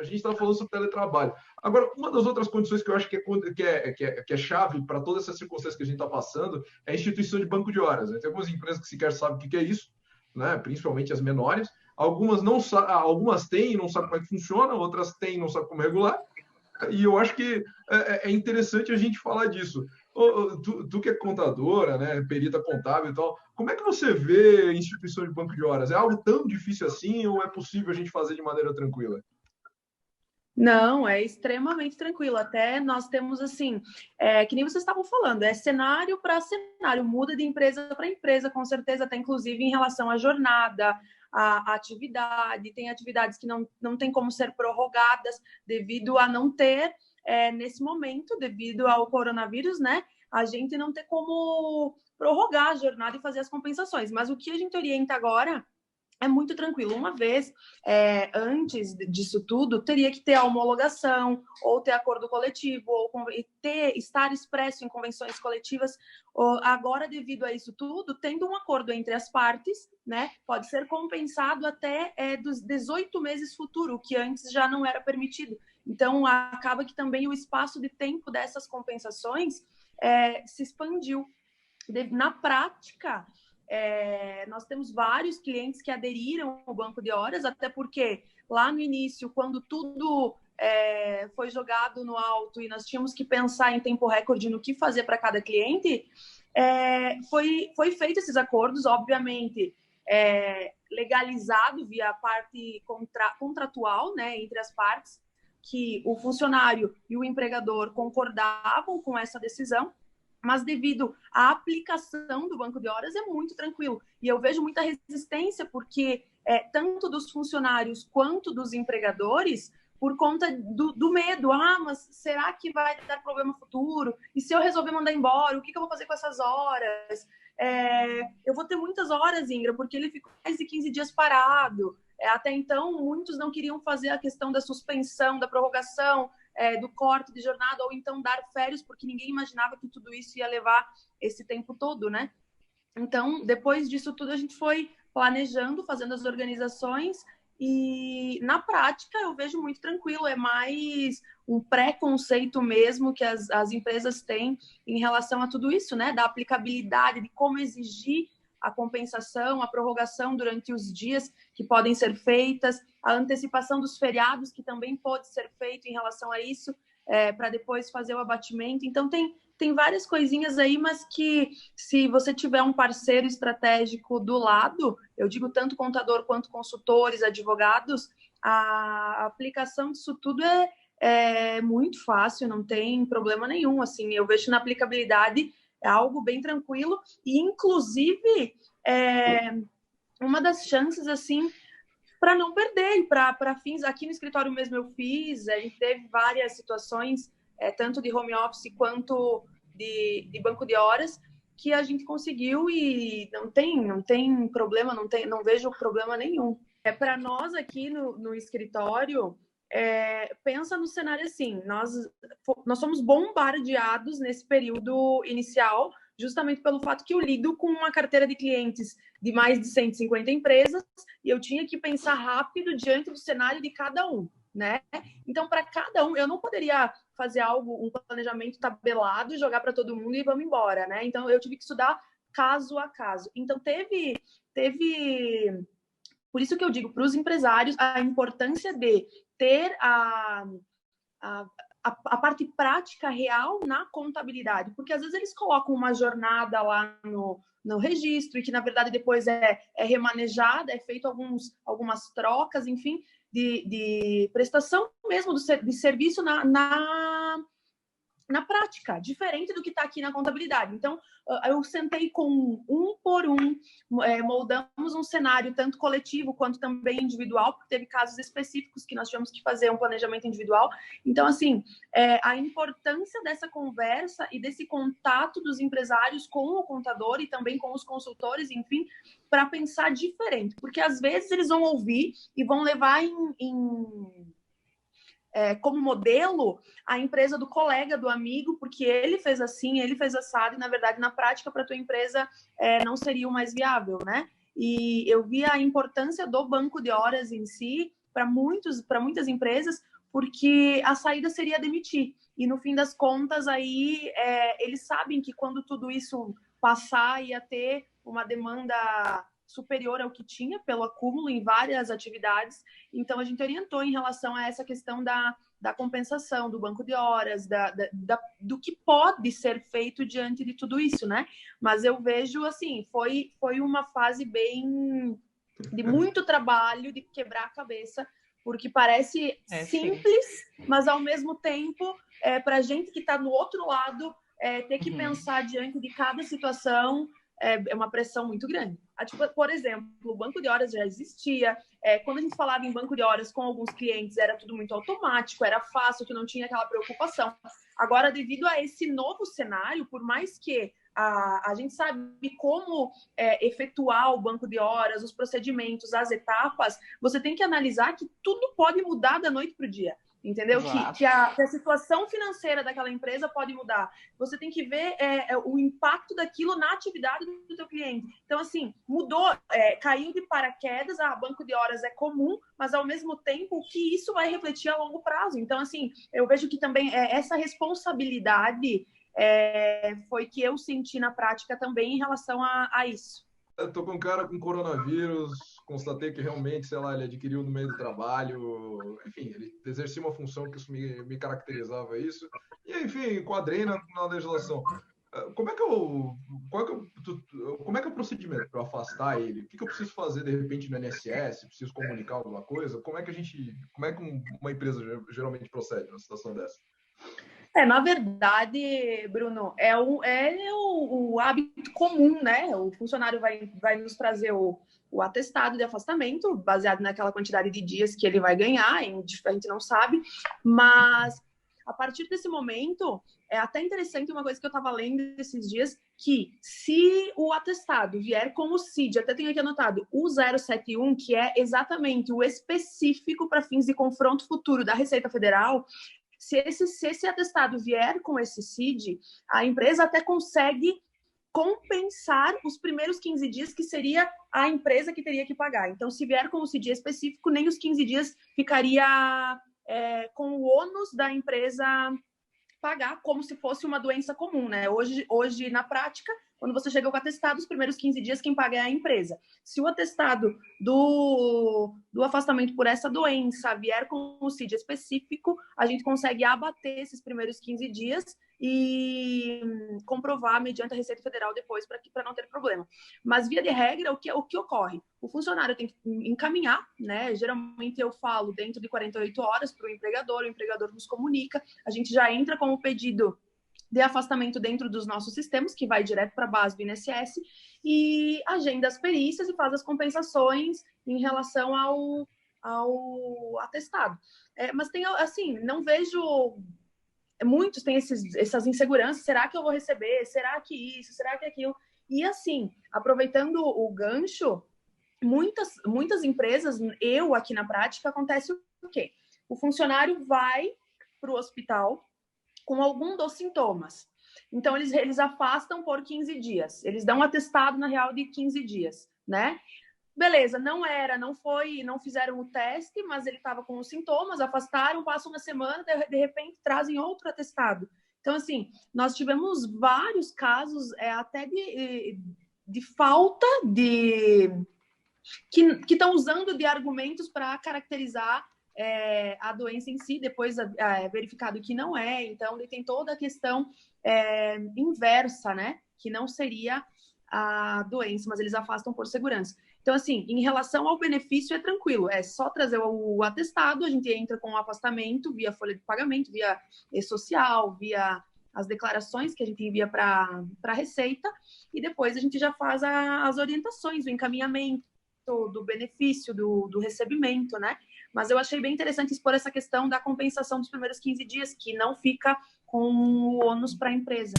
a gente está falando sobre teletrabalho. Agora, uma das outras condições que eu acho que é chave para todas essas circunstâncias que a gente está passando é a instituição de banco de horas. Né? Tem algumas empresas que sequer sabem o que é isso, né? Principalmente as menores. Algumas não algumas têm e não sabem como é que funciona, outras têm e não sabem como regular. E eu acho que é interessante a gente falar disso. Tu que é contadora, né, perita contábil e tal, como é que você vê a instituição de banco de horas? É algo tão difícil assim ou é possível a gente fazer de maneira tranquila? Não, é extremamente tranquilo. Até nós temos assim, que nem vocês estavam falando, é cenário para cenário, muda de empresa para empresa, com certeza, até inclusive em relação à jornada, à atividade. Tem atividades que não tem como ser prorrogadas devido a não ter, nesse momento, devido ao coronavírus, né? A gente não ter como prorrogar a jornada e fazer as compensações. Mas o que a gente orienta agora é muito tranquilo. Uma vez, antes disso tudo, teria que ter a homologação, ou ter acordo coletivo, ou estar expresso em convenções coletivas. Agora, devido a isso tudo, tendo um acordo entre as partes, né, pode ser compensado até dos 18 meses futuro, o que antes já não era permitido. Então, acaba que também o espaço de tempo dessas compensações se expandiu. Na prática, nós temos vários clientes que aderiram ao banco de horas, até porque lá no início, quando tudo foi jogado no alto e nós tínhamos que pensar em tempo recorde no que fazer para cada cliente, foi feito esses acordos, obviamente, legalizado via a parte contratual, né, entre as partes, que o funcionário e o empregador concordavam com essa decisão, mas devido à aplicação do banco de horas é muito tranquilo. E eu vejo muita resistência porque tanto dos funcionários quanto dos empregadores, por conta do medo. Mas será que vai dar problema futuro? E se eu resolver mandar embora, o que eu vou fazer com essas horas? Eu vou ter muitas horas, Ingra, porque ele ficou mais de 15 dias parado. Até então, muitos não queriam fazer a questão da suspensão, da prorrogação, do corte de jornada, ou então dar férias, porque ninguém imaginava que tudo isso ia levar esse tempo todo, né? Então, depois disso tudo, a gente foi planejando, fazendo as organizações, e na prática eu vejo muito tranquilo, é mais um preconceito mesmo que as empresas têm em relação a tudo isso, né? Da aplicabilidade, de como exigir a compensação, a prorrogação durante os dias que podem ser feitas, a antecipação dos feriados, que também pode ser feito em relação a isso, para depois fazer o abatimento. Então, tem várias coisinhas aí, mas que se você tiver um parceiro estratégico do lado, eu digo tanto contador quanto consultores, advogados, a aplicação disso tudo é muito fácil, não tem problema nenhum. Assim, eu vejo na aplicabilidade é algo bem tranquilo e, inclusive, uma das chances, assim, para não perder, para fins... Aqui no escritório mesmo eu fiz, a gente teve várias situações, tanto de home office quanto de banco de horas, que a gente conseguiu e não tem problema, não vejo problema nenhum. Para nós aqui no escritório, pensa no cenário assim, nós somos bombardeados nesse período inicial, justamente pelo fato que eu lido com uma carteira de clientes de mais de 150 empresas e eu tinha que pensar rápido diante do cenário de cada um, né? Então, para cada um, eu não poderia fazer um planejamento tabelado, jogar para todo mundo e vamos embora, né? Então, eu tive que estudar caso a caso. Então, teve por isso que eu digo para os empresários a importância de ter a parte prática real na contabilidade, porque às vezes eles colocam uma jornada lá no registro e que, na verdade, depois é remanejada, é feito algumas trocas, enfim, de prestação mesmo de serviço na prática, diferente do que está aqui na contabilidade. Então, eu sentei com um por um, moldamos um cenário tanto coletivo quanto também individual, porque teve casos específicos que nós tivemos que fazer um planejamento individual. Então, assim, a importância dessa conversa e desse contato dos empresários com o contador e também com os consultores, enfim, para pensar diferente, porque às vezes eles vão ouvir e vão levar como modelo a empresa do colega, do amigo, porque ele fez assim, ele fez assado, e na verdade, na prática, para a tua empresa não seria o mais viável, né? E eu vi a importância do banco de horas em si para muitas empresas, porque a saída seria demitir. E no fim das contas, aí eles sabem que quando tudo isso passar, ia ter uma demanda superior ao que tinha pelo acúmulo em várias atividades. Então, a gente orientou em relação a essa questão da compensação, do banco de horas, do que pode ser feito diante de tudo isso, né? Mas eu vejo, assim, foi uma fase de muito trabalho, de quebrar a cabeça, porque parece simples, sim, mas ao mesmo tempo, para a gente que está do outro lado, ter que pensar diante de cada situação é uma pressão muito grande. Tipo, por exemplo, o banco de horas já existia. Quando a gente falava em banco de horas com alguns clientes, era tudo muito automático, era fácil, tu não tinha aquela preocupação. Agora, devido a esse novo cenário, por mais que a gente sabe como efetuar o banco de horas, os procedimentos, as etapas, você tem que analisar que tudo pode mudar da noite para o dia. Entendeu? Que a situação financeira daquela empresa pode mudar. Você tem que ver o impacto daquilo na atividade do teu cliente. Então, assim, mudou, caiu de paraquedas, banco de horas é comum, mas, ao mesmo tempo, o que isso vai refletir a longo prazo. Então, assim, eu vejo que também essa responsabilidade foi que eu senti na prática também em relação a isso. Eu tô com um cara com coronavírus, constatei que realmente, sei lá, ele adquiriu no meio do trabalho, enfim, ele exercia uma função que isso me caracterizava isso, e enfim, enquadrei na legislação. Como é que é o procedimento para afastar ele? O que eu preciso fazer, de repente, no INSS? Preciso comunicar alguma coisa? Como é que uma empresa geralmente procede numa situação dessa? Na verdade, Bruno, é o hábito comum, né? O funcionário vai nos trazer o atestado de afastamento, baseado naquela quantidade de dias que ele vai ganhar, a gente não sabe, mas a partir desse momento, é até interessante uma coisa que eu estava lendo esses dias, que se o atestado vier com o CID, até tenho aqui anotado, o 071, que é exatamente o específico para fins de confronto futuro da Receita Federal, se esse atestado vier com esse CID, a empresa até consegue compensar os primeiros 15 dias, que seria a empresa que teria que pagar. Então, se vier com o CID específico, nem os 15 dias ficaria com o ônus da empresa pagar, como se fosse uma doença comum, né? Hoje, na prática, quando você chega com o atestado, os primeiros 15 dias quem paga é a empresa. Se o atestado do afastamento por essa doença vier com o CID específico, a gente consegue abater esses primeiros 15 dias e comprovar mediante a Receita Federal depois para não ter problema. Mas, via de regra, o que ocorre? O funcionário tem que encaminhar, né? Geralmente eu falo dentro de 48 horas para o empregador nos comunica, a gente já entra com o pedido de afastamento dentro dos nossos sistemas, que vai direto para a base do INSS, e agenda as perícias e faz as compensações em relação ao atestado. Mas tem, assim, não vejo... Muitos têm essas inseguranças, será que eu vou receber? Será que isso? Será que aquilo? E, assim, aproveitando o gancho, muitas empresas, eu aqui na prática, acontece o quê? O funcionário vai para o hospital com algum dos sintomas. Então, eles afastam por 15 dias. Eles dão um atestado, na real, de 15 dias, né? Beleza, não fizeram o teste, mas ele estava com os sintomas, afastaram, passam uma semana, de repente trazem outro atestado. Então, assim, nós tivemos vários casos até de falta que estão usando de argumentos para caracterizar a doença em si, depois é verificado que não é. Então, ele tem toda a questão inversa, né? Que não seria a doença, mas eles afastam por segurança. Então, assim, em relação ao benefício, é tranquilo. É só trazer o atestado, a gente entra com o afastamento via folha de pagamento, via e-social, via as declarações que a gente envia para a Receita, e depois a gente já faz as orientações, o encaminhamento do benefício, do recebimento, né? Mas eu achei bem interessante expor essa questão da compensação dos primeiros 15 dias, que não fica com o ônus para a empresa.